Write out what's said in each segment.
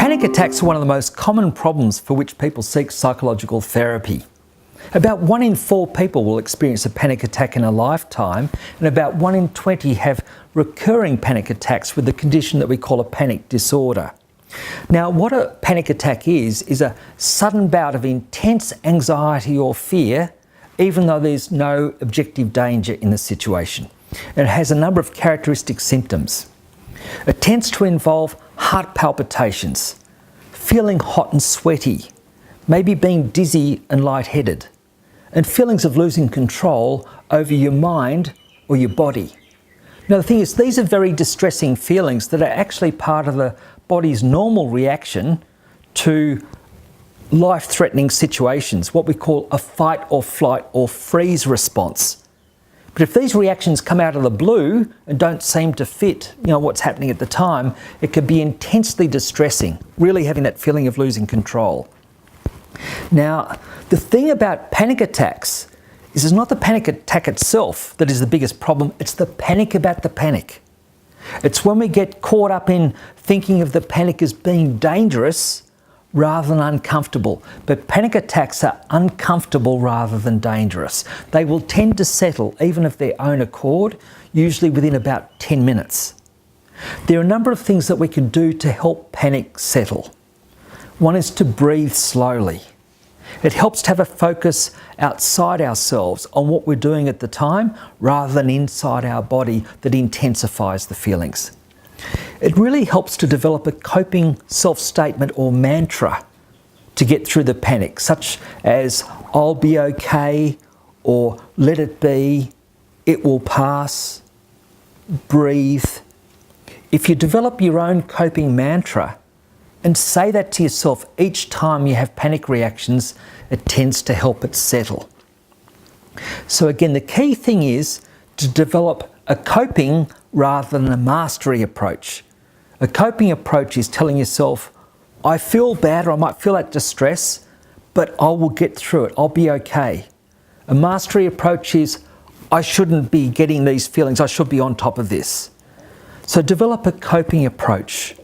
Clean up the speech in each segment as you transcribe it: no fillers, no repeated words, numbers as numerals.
Panic attacks are one of the most common problems for which people seek psychological therapy. About 1 in 4 people will experience a panic attack in a lifetime, and about 1 in 20 have recurring panic attacks with the condition that we call a panic disorder. Now, what a panic attack is a sudden bout of intense anxiety or fear, even though there's no objective danger in the situation. And it has a number of characteristic symptoms. It tends to involve heart palpitations, feeling hot and sweaty, maybe being dizzy and lightheaded, and feelings of losing control over your mind or your body. Now, the thing is, these are very distressing feelings that are actually part of the body's normal reaction to life-threatening situations, what we call a fight or flight or freeze response. But if these reactions come out of the blue and don't seem to fit, what's happening at the time, it can be intensely distressing, really having that feeling of losing control. Now, the thing about panic attacks is it's not the panic attack itself that is the biggest problem, it's the panic about the panic. It's when we get caught up in thinking of the panic as being dangerous rather than uncomfortable. But panic attacks are uncomfortable rather than dangerous. They will tend to settle, even of their own accord, usually within about 10 minutes. There are a number of things that we can do to help panic settle. One is to breathe slowly. It helps to have a focus outside ourselves on what we're doing at the time rather than inside our body that intensifies the feelings. It really helps to develop a coping self-statement or mantra to get through the panic, such as "I'll be okay," or "let it be," "it will pass," "breathe." If you develop your own coping mantra and say that to yourself each time you have panic reactions, it tends to help it settle. So again, the key thing is to develop a coping rather than a mastery approach. A coping approach is telling yourself, I feel bad, or I might feel that distress, but I will get through it, I'll be okay. A mastery approach is, I shouldn't be getting these feelings, I should be on top of this. So develop a coping approach.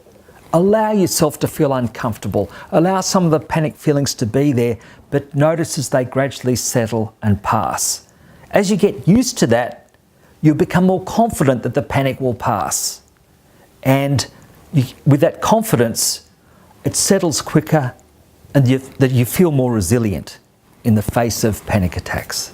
Allow yourself to feel uncomfortable. Allow some of the panic feelings to be there, but notice as they gradually settle and pass. As you get used to that, you'll become more confident that the panic will pass. And with that confidence, it settles quicker and that you feel more resilient in the face of panic attacks.